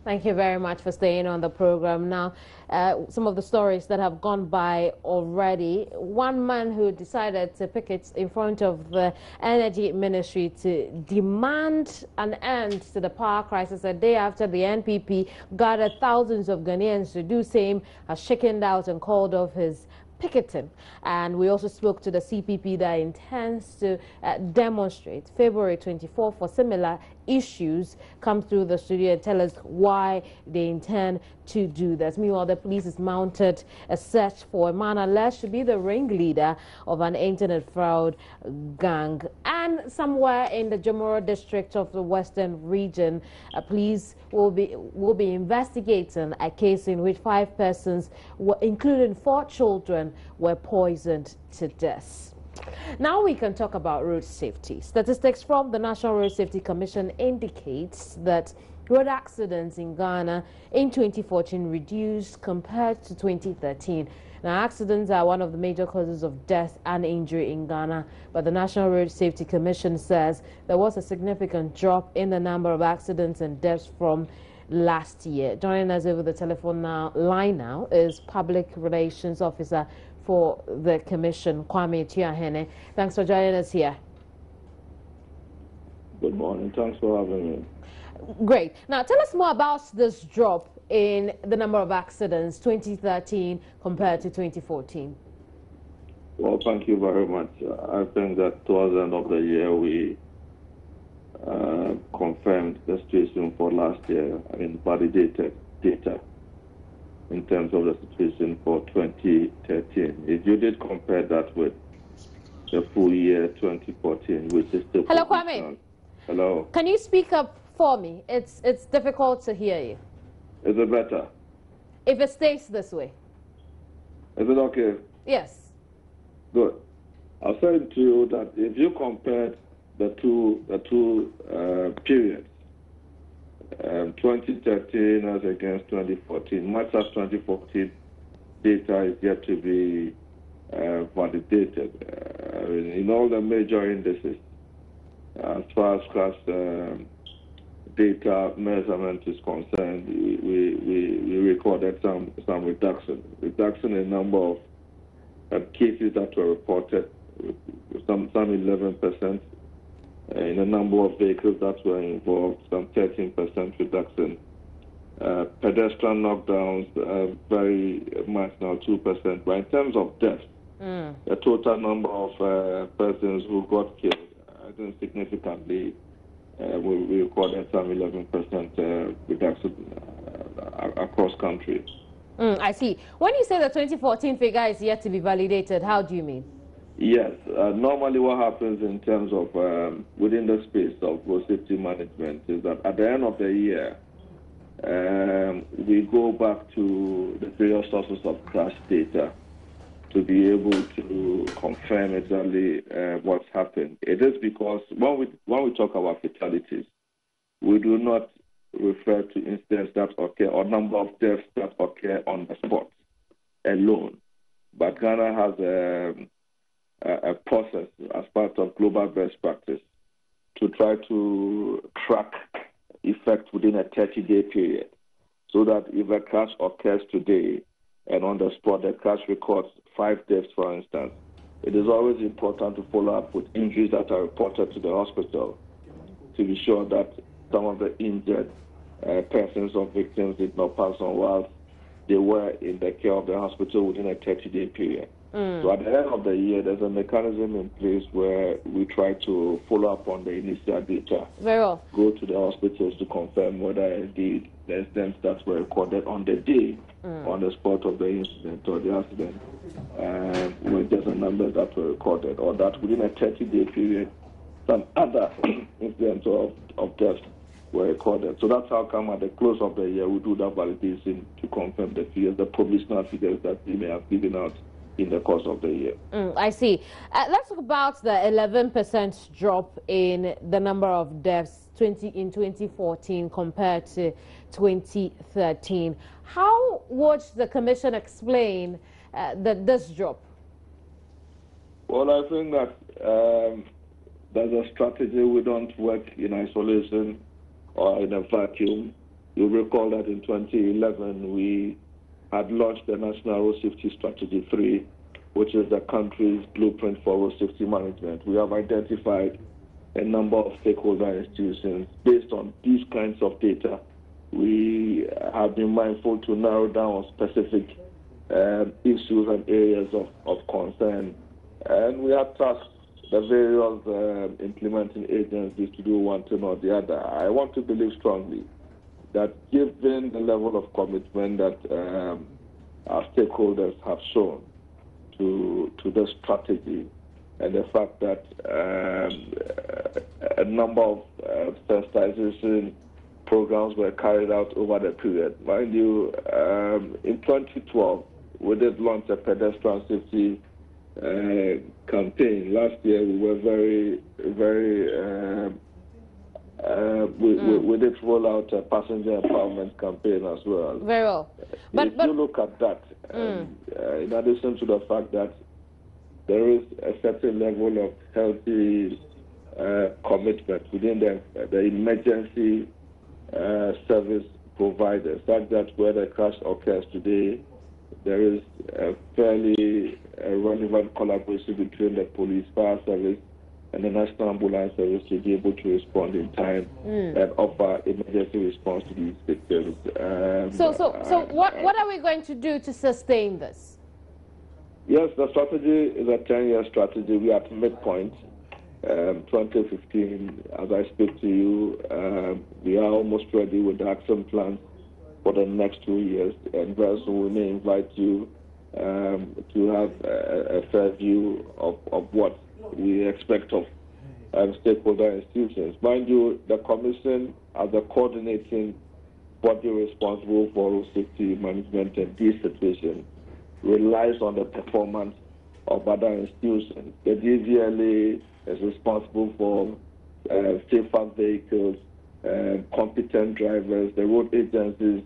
Thank you very much for staying on the program. Now, some of the stories that have gone by already. One man who decided to picket in front of the Energy Ministry to demand an end to the power crisis a day after the NPP gathered thousands of Ghanaians to do same, has shaken out and called off his picketing. And we also spoke to the CPP that intends to demonstrate February 24 for similar issues. Come through the studio and tell us why they intend to do this. Meanwhile, the police has mounted a search for a man alleged to be the ringleader of an internet fraud gang. And somewhere in the Jamora district of the Western region, police will be investigating a case in which 5 persons, including 4 children, were poisoned to death. Now we can talk about road safety. Statistics from the National Road Safety Commission indicates that road accidents in Ghana in 2014 reduced compared to 2013. Now, accidents are one of the major causes of death and injury in Ghana, but the National Road Safety Commission says there was a significant drop in the number of accidents and deaths from last year. Joining us over the telephone line now is Public Relations Officer for the Commission, Kwame Tiahene. Thanks for joining us here. Good morning. Thanks for having me. Great. Now, tell us more about this drop in the number of accidents 2013 compared to 2014. Well, thank you very much. I think that towards the end of the year, we confirmed the situation for last year and validated data in terms of the situation for 2013. If you did compare that with the full year 2014, which is still... Hello, Kwame. Hello. Can you speak up for me? It's difficult to hear you. Is it better? If it stays this way. Is it okay? Yes. Good. I was saying to you that if you compared the two periods, 2013 as against 2014, much as 2014 data is yet to be validated in all the major indices. As far as crash data measurement is concerned, we recorded some reduction in number of cases that were reported, some 11%. In the number of vehicles that were involved, some 13% reduction. Pedestrian knockdowns, very marginal, 2%. But in terms of deaths, the total number of persons who got killed, I think significantly, we recorded some 11% reduction across country. I see. When you say the 2014 figure is yet to be validated, how do you mean? Yes, normally what happens in terms of within the space of road safety management is that at the end of the year, we go back to the various sources of crash data to be able to confirm exactly what's happened. It is because when we talk about fatalities, we do not refer to incidents that occur or number of deaths that occur on the spot alone. But Ghana has a process as part of global best practice to try to track effect within a 30-day period, so that if a crash occurs today and on the spot the crash records 5 deaths, for instance, it is always important to follow up with injuries that are reported to the hospital to be sure that some of the injured persons or victims did not pass on whilst they were in the care of the hospital within a 30-day period. So at the end of the year, there's a mechanism in place where we try to follow up on the initial data. Very well. Go to the hospitals to confirm whether indeed the incidents that were recorded on the day, on the spot of the incident or the accident, were just the numbers that were recorded, or that within a 30-day period, some other incidents of death were recorded. So that's how come at the close of the year we do that validation to confirm the figures, the provisional figures that we may have given out in the course of the year. I see. Let's talk about the 11% drop in the number of deaths in 2014 compared to 2013. How would the Commission explain this drop? Well, I think that there's a strategy. We don't work in isolation or in a vacuum. You'll recall that in 2011, we had launched the National Road Safety Strategy 3, which is the country's blueprint for road safety management. We have identified a number of stakeholder institutions. Based on these kinds of data, we have been mindful to narrow down on specific issues and areas of concern. And we have tasked the various implementing agencies to do one thing or the other. I want to believe strongly that given the level of commitment that our stakeholders have shown to the strategy, and the fact that a number of sensitization programs were carried out over the period. Mind you, in 2012, we did launch a pedestrian safety campaign. Last year, we were we did roll out a passenger empowerment campaign as well. Very well. But you look at that, in addition to the fact that there is a certain level of healthy commitment within the emergency service providers, such that where the crash occurs today, there is a fairly relevant collaboration between the police, fire service, and the National Ambulance Service to be able to respond in time and offer emergency response to these victims. So what are we going to do to sustain this? Yes, the strategy is a 10-year strategy. We are at midpoint. 2015, as I speak to you, we are almost ready with the action plans for the next 2 years. And very soon we may invite you to have a fair view of what we expect of stakeholder institutions. Mind you, the Commission, as a coordinating body responsible for road safety management and these situations, relies on the performance of other institutions. The DVLA is responsible for safer vehicles, competent drivers. The road agencies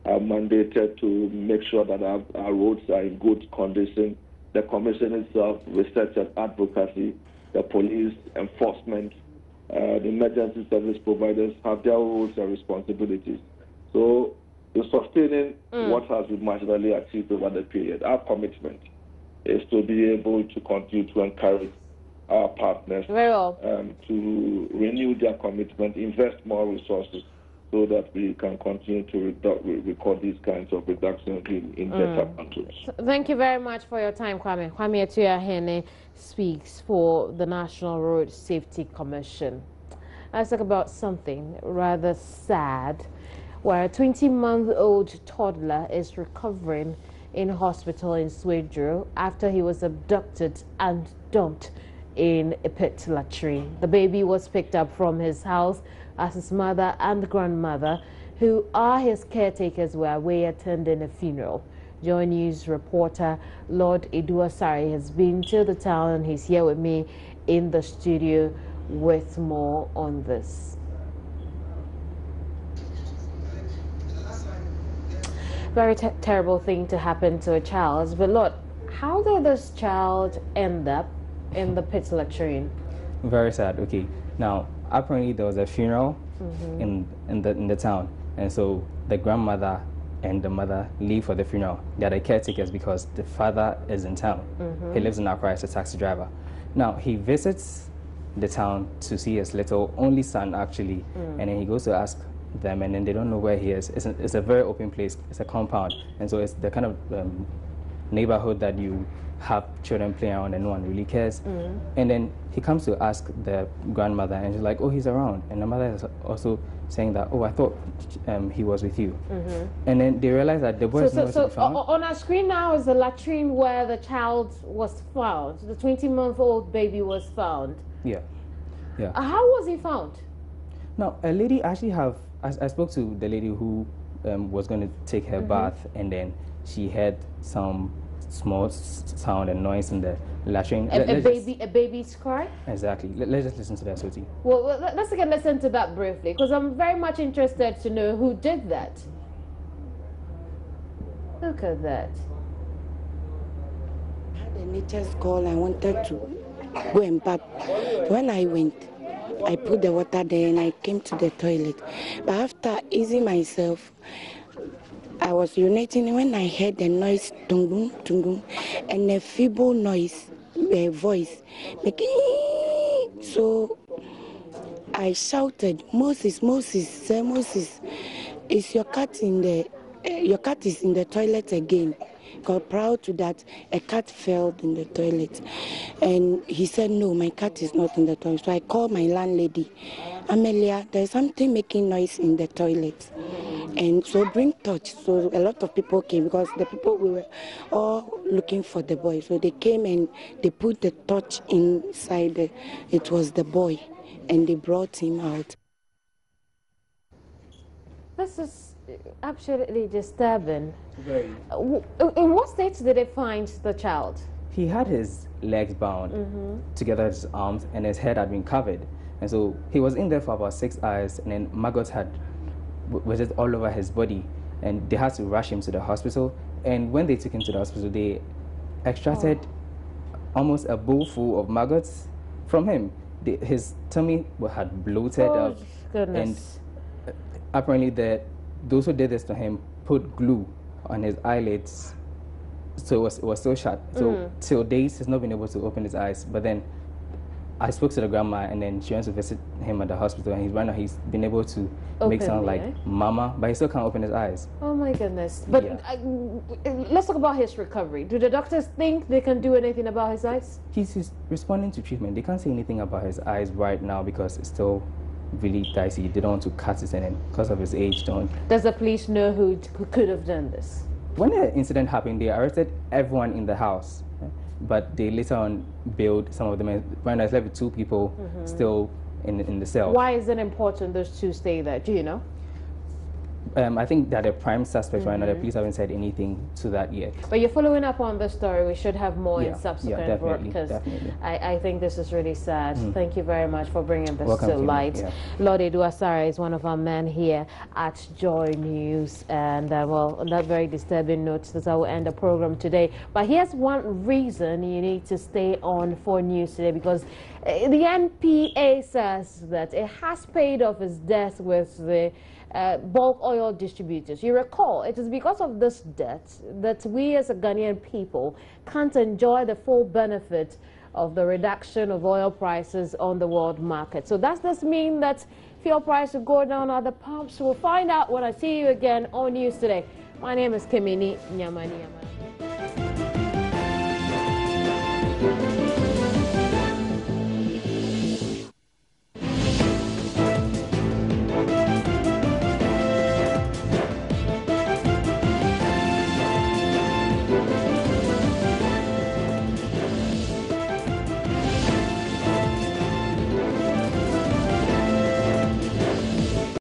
are mandated to make sure that our roads are in good condition. The Commission itself, research and advocacy, the police, enforcement, the emergency service providers have their roles and responsibilities. So, in sustaining what has been marginally achieved over the period, our commitment is to be able to continue to encourage our partners to renew their commitment, invest more resources, so that we can continue to record these kinds of reductions in data controls. Thank you very much for your time, Kwame. Kwame Etuahene speaks for the National Road Safety Commission. Let's talk about something rather sad, where a 20-month-old toddler is recovering in hospital in Swedru after he was abducted and dumped in a pit latrine. The baby was picked up from his house as his mother and grandmother, who are his caretakers, were away attending a funeral. Joy News reporter Lord Eduasari has been to the town and he's here with me in the studio with more on this. Very terrible thing to happen to a child. But Lord, how did this child end up in the pit latrine? Very sad. Okay, now apparently there was a funeral in the town, and so the grandmother and the mother leave for the funeral. They are the caretakers because the father is in town. He lives in Accra as a taxi driver. Now he visits the town to see his little only son actually, and then he goes to ask them, and then they don't know where he is. It's a very open place. It's a compound, and so it's the kind of neighborhood that you have children playing around and no one really cares. And then he comes to ask the grandmother, and she's like, oh, he's around. And the mother is also saying that, oh, I thought he was with you. And then they realize that the boy is nowhere to be found. On our screen now is the latrine where the child was found. The 20-month-old baby was found. Yeah. How was he found? Now, a lady actually I spoke to the lady who was going to take her bath, and then she heard some small sound and noise in the latrine. A baby's cry? Exactly. Let's just listen to that, Soti. Well, let's again listen to that briefly, because I'm very much interested to know who did that. Look at that. I had a nature's call. I wanted to go and bath. When I went, I put the water there and I came to the toilet. But after easing myself, I was urinating when I heard the noise, tung tung, and a feeble noise, a voice, making. So I shouted, Moses, Moses, Sir Moses, is your cat in the? Your cat is in the toilet again. Got proud to that, a cat fell in the toilet, and he said, no, my cat is not in the toilet. So I called my landlady, Amelia, there's something making noise in the toilet. And so bring torch. So a lot of people came because the people we were all looking for the boy. So they came and they put the torch inside. It was the boy, and they brought him out. This is absolutely disturbing. Very. In what state did they find the child? He had his legs bound together with his arms, and his head had been covered. And so he was in there for about 6 hours, and then maggots was just all over his body, and they had to rush him to the hospital. And when they took him to the hospital, they extracted almost a bowl full of maggots from him. His tummy had bloated up, Goodness. and apparently those who did this to him put glue on his eyelids, so it was still shut. So till days he's not been able to open his eyes. But then I spoke to the grandma, and then she went to visit him at the hospital, and right now he's been able to make sound like mama, but he still can't open his eyes. Oh my goodness. But let's talk about his recovery. Do the doctors think they can do anything about his eyes? He's responding to treatment. They can't say anything about his eyes right now because it's still really dicey. They don't want to cut it, and then because of his age, don't. Does the police know who could have done this? When the incident happened, they arrested everyone in the house, but they later on bailed some of them. When I was left with 2 people still in the cell. Why is it important those 2 stay there? Do you know? I think that the prime suspect right now, the police haven't said anything to that yet. But you're following up on the story. We should have more in Yeah, subsequent broadcasts. definitely. I think this is really sad. Thank you very much for bringing this Welcome, to light. yeah. Lord Eduasara is one of our men here at Joy News. And well, on that very disturbing note, this I will end the program today. But here's one reason you need to stay on 4 News today, because the NPA says that it has paid off its debt with the bulk oil distributors. You recall, it is because of this debt that we as a Ghanaian people can't enjoy the full benefit of the reduction of oil prices on the world market. So does this mean that fuel price will go down at the pumps? We'll find out when I see you again on News Today. My name is Kimini Nyamani.